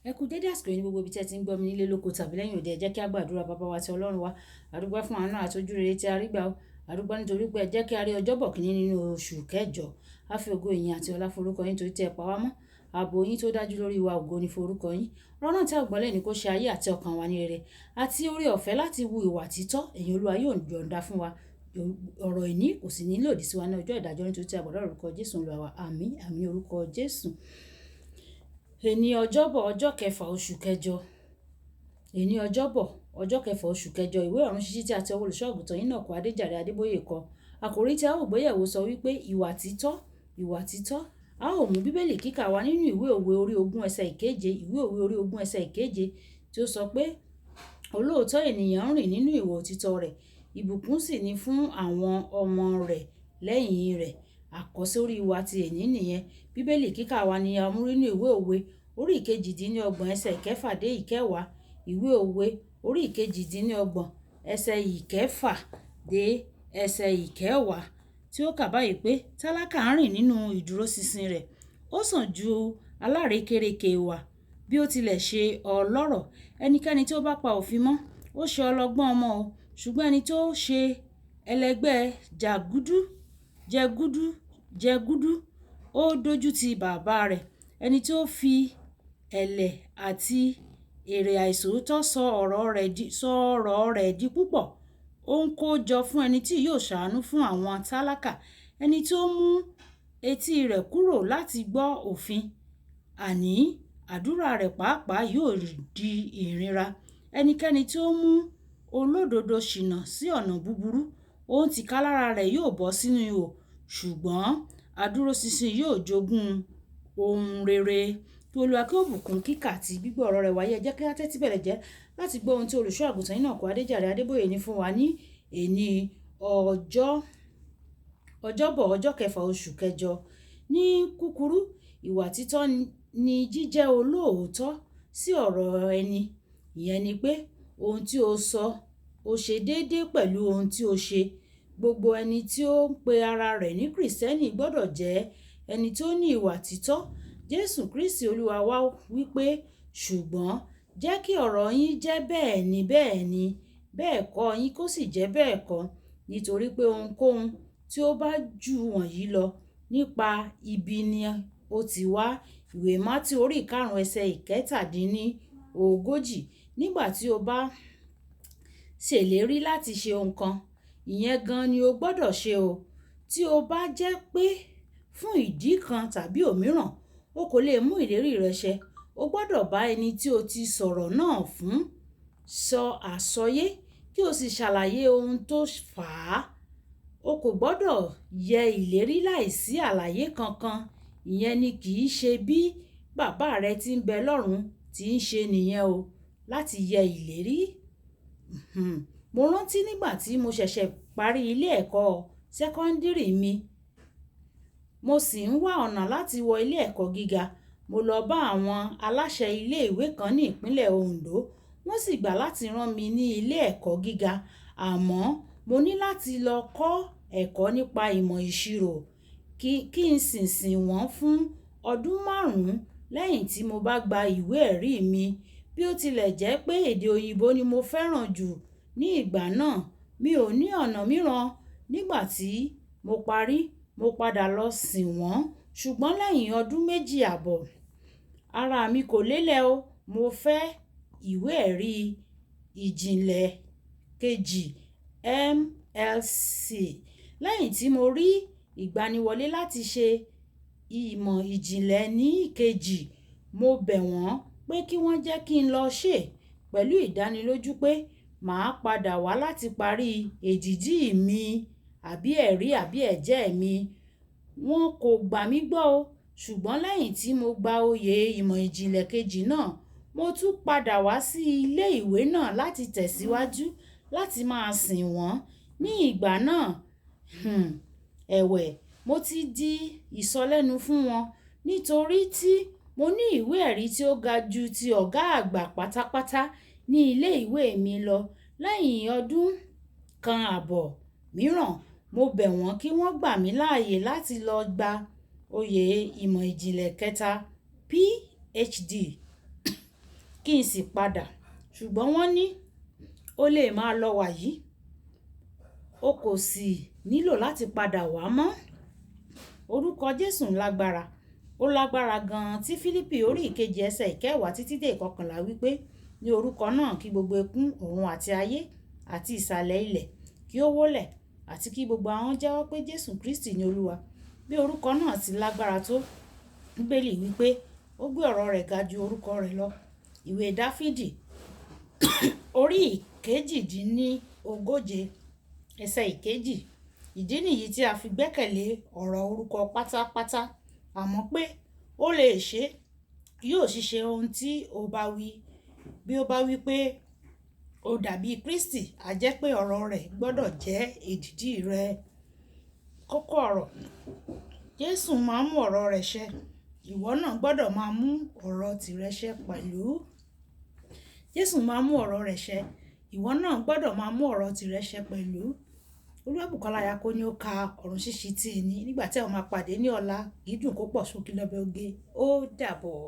Ẹ kú dédé àsìkò yìí ní gbogbo ibi tí ẹ ti ń gbọ́ mi nílé lóko tàbí lẹ́yìn òde. Ẹ jẹ́ kí a gbàdúrà. Bàbá wa tí Ọlọ́run wa, a dúpẹ́ fún àánú àti ojú rere tí a rí gbà ó. A dúpẹ́ nítorí pé ẹ jẹ́ kí a rí ọjọ́bọ̀ kìíní nínú oṣù kẹjọ. A fi ògo ìyìn àti ọlá forúkọ yín torí tí ẹ pa wá mọ́. Ààbò yín tó dájú lórí wa, ògo ni forúkọ yín. Ọ̀rọ̀ náà tí a gbọ́ lẹ́yìn kó ṣe ayé àti ọkàn wa ní rere àti oore ọ̀fẹ́ láti wu ìwà títọ́. Ẹ̀yin Olúwa yóò yọ̀ǹda fún wa. Ọ̀rọ̀ ìní kò sì ní lòdì sí wa ní ọjọ́ ìdájọ́ nítorí tí a gbọ́dọ̀ orúkọ Jésù Olúwa wa. Àmín, àmín orúkọ Jésù. Èní ọjọ́bọ̀ ọjọ́ kẹfà oṣù kẹjọ. Èní ọjọ́bọ̀ ọjọ́ kẹfà oṣù kẹjọ. Ìwé ọ̀run ṣíṣí tí a ti ọwọ́ olùṣọ́-àgùntàn Enoch Adeboye kọ. Àkòrí tí a ó gbéyẹ̀wò sọ wípé ìwà títọ́, ìwà títọ́. A ó mú bíbélì kíkà wa nínú ìwé òwe orí 20 ẹsẹ̀ ìkeje. Ìwé òwe orí 20 ẹsẹ̀ ìkeje tí ó sọ pé olóòótọ́ ènìyàn ń rìn nínú ìwà òtítọ́ rẹ̀, ìbùkún sì ni fún àwọn ọmọ rẹ̀ lẹ́yìn rẹ̀. Àkọsórí wa ti èní nìyẹn. Bíbélì kíkà wa ni a mú nínú ìwé òwe orí ìkejìdínlọ́gbọ̀n ẹsẹ̀ ìkẹfà dé ìkẹwàá. Ìwé òwe orí ìkejìdínlọ́gbọ̀n ẹsẹ̀ ìkẹfà dé ẹsẹ̀ ìkẹwàá tí ó kà báyìí pé tálákà ń rìn nínú ìdúróṣinṣin rẹ̀, ó sàn ju alárékérekè wà bí ó tilẹ̀ ṣe ọlọ́rọ̀. Ẹnikẹ́ni tí ó bá pa òfin mọ́, ó ṣe ọlọ́gbọ́n ọmọ o, ṣùgbọ́n ẹni tó ṣe ẹlẹgbẹ́ jẹgúdú ó dójú ti bàbá rẹ̀. Ẹni tí ó fi ẹ̀lẹ̀ àti èrè àìṣòótọ́ sọ ọ̀rọ̀ rẹ̀ di púpọ̀, ó ń kó jọ fún ẹni tí yóò ṣàánú fún àwọn tálákà. Ẹni tí ó mú etí rẹ̀ kúrò láti gbọ́ òfin, àní àdúrà rẹ̀ pàápàá yóò di ìríra. Ẹnikẹ́ni tí ó mú olódodo ṣìnà sí ọ̀nà búburú, òun tìkálára rẹ̀ yóò bọ́ sínú ihò, ṣùgbọ́n adúróṣinṣin yóò jogún ohun rere. Kí Olúwa kí ó bùkún kíkà àti gbígbọ́ ọ̀rọ̀ rẹ̀ wáyé. Ẹ jẹ́ kí a tẹ́tí bẹ̀rẹ̀ jẹ́ láti gbọ́ ohun tí olùṣọ́-àgùntàn Enoch Adeboye ní fún wa ní èní ọjọ́bọ̀ ọjọ́ kẹfà oṣù kẹjọ. Ní kúkúrú, ìwà títọ́ ni jíjẹ́ olóòótọ́ sí ọ̀rọ̀ ẹni. Ìyẹn ni pé ohun tí o sọ, o ṣe déédéé pẹ̀lú ohun tí o ṣe. Gbogbo ẹni tí ó ń pe ara rẹ̀ ní Kìrìsìtẹ́nì gbọ́dọ̀ jẹ́ ẹni tí ó ní ìwà títọ́. Jésù Kristi Olúwa wa wípé, ṣùgbọ́n jẹ́ kí ọ̀rọ̀ yín jẹ́ bẹ́ẹ̀ ni bẹ́ẹ̀ ni, bẹ́ẹ̀ kọ́ yín kó sì jẹ́ bẹ́ẹ̀ kọ́, nítorí pé ohunkóhun tí ó bá jù wọ̀nyí lọ nípa ibi ni ó ti wá. Ìwé Mátì orí 5 ẹsẹ̀ ìkẹtàdínlógójì. Nígbà tí o bá ṣèlérí láti ṣe ohun kan, ìyẹn gan ni o gbọ́dọ̀ ṣe o. Tí ó bá jẹ́ pé fún ìdí kan tàbí òmíràn o kò lè mú ìlérí rẹ ṣẹ, o gbọ́dọ̀ bá ẹni tí o ti sọ̀rọ̀ náà fún sọ àsọyé kí o sì ṣàlàyé ohun tó fà á. O kò gbọ́dọ̀ yẹ ìlérí láìsí àlàyé kankan. Ìyẹn ni kì í ṣe bí bàbá rẹ tí ń bẹ lọ́run tí ń ṣe nìyẹn o, láti yẹ ìlérí. Mo rántí nígbà tí mo ṣẹ̀ṣẹ̀ parí ilé ẹ̀kọ́ sẹ́kọ́ndírì mi, mo sì ń wá ọ̀nà láti wọ ilé ẹ̀kọ́ gíga. Mo lọ bá àwọn aláṣẹ ilé ìwé kan ní ìpínlẹ̀ Ondo. Wọ́n sì gbà láti rán mi ní ilé ẹ̀kọ́ gíga, àmọ́ mo ní láti lọ kọ́ ẹ̀kọ́ nípa ìmọ̀ ìṣirò kí n sì sìn wọ́n fún ọdún 5 lẹ́yìn tí mo bá gba ìwé ẹ̀rí mi. Bí ó tilẹ̀ jẹ́ pé èdè òyìnbó ni mo fẹ́ràn jù ní ìgbà náà, mi ò ní ọ̀nà mìíràn. Nígbà tí mo parí, mo padà lọ sìn wọ́n, ṣùgbọ́n lẹ́yìn ọdún 2 àbọ̀, ara mi kò lélẹ̀ o. Mo fẹ́ ìwé ẹ̀rí ìjìnlẹ̀ kejì MLC. Lẹ́yìn tí mo rí ìgbaniwọlé láti ṣe ìmọ̀ ìjìnlẹ̀ ní ìkejì, mo bẹ̀ wọ́n pé kí wọ́n jẹ́ kí n lọ ṣe pẹ̀lú ìdánilójú pé màá padà wá láti parí èdìdì mi àbí ẹ̀rí àbí ẹ̀jẹ́ mi. Wọn kò gbà mí gbọ́ o, ṣùgbọ́n lẹ́yìn tí mo gba oyè ìmọ̀ ìjìnlẹ̀ kejì náà, mo tún padà wá sí ilé ìwé náà láti tẹ̀síwájú láti máa sìn wọ́n. Ní ìgbà náà, ẹ̀wẹ̀, mo ti di ìsọlẹ́nu fún wọn nítorí tí mo ní ìwé ẹ̀rí tí ó ga ju ti ọ̀gá àgbà pátápátá ní ilé ìwé mi lọ. Lẹ́yìn ọdún 1 àbọ̀ mìíràn, mo bẹ̀ wọ́n kí wọ́n gbà mí láàyè láti lọ gba oyè ìmọ̀ ìjìnlẹ̀ kẹta PhD kí n sì padà, ṣùgbọ́n wọ́n ní ó lè máa lọ wàyí, o kò sì nílò láti padà wá mọ́. Orúkọ Jésù lágbára, ó lágbára gan-an tí Fílípì orí ìkejì ẹsẹ̀ ìkẹwàá títí dé ìkọkànlá wípé ní orúkọ náà kí gbogbo ekún ọ̀run àti ayé àti ìsàlẹ̀ ilẹ̀ kí ó wólẹ̀ àti kí gbogbo ahọ́n jẹ́wọ́ pé Jésù Kristi ni Olúwa. Bí orúkọ náà ti lágbára tó, Bíbélì wípé ó gbé ọ̀rọ̀ rẹ̀ ga ju orúkọ rẹ̀ lọ. Ìwé Dáfídì orí ìkejì-dín-ní-ogóje ẹsẹ̀ ìkejì. Ìdí nìyí tí a fi gbẹ́kẹ̀lé ọ̀rọ̀ orúkọ pátápátá, àmọ́ pé ó lè ṣe yóò ṣiṣẹ́ ohun tí ó bá wí. Bí ó bá wí pé ó dàbí Kristi, a jẹ́ pé ọ̀rọ̀ rẹ̀ gbọ́dọ̀ jẹ́ èdìdì rẹ̀. Kókó ọ̀rọ̀: Jésù máa ń mú ọ̀rọ̀ rẹ̀ ṣẹ. Ìwọ náà gbọ́dọ̀ máa mú ọ̀rọ̀ tìrẹ ṣẹ pẹ̀lú. Jésù máa ń mú ọ̀rọ̀ rẹ̀ ṣẹ. Ìwọ náà gbọ́dọ̀ máa mú ọ̀rọ̀ tìrẹ ṣẹ pẹ̀lú. Olúwàbùkọ́lá Ayako ni ó ka ọ̀run ṣíṣí tí ẹni nígbà tí a máa pàdé ní ọ̀la. Ìdùn kó pọ̀ sókè lọ́bẹ̀ oge. Ó dàbọ̀.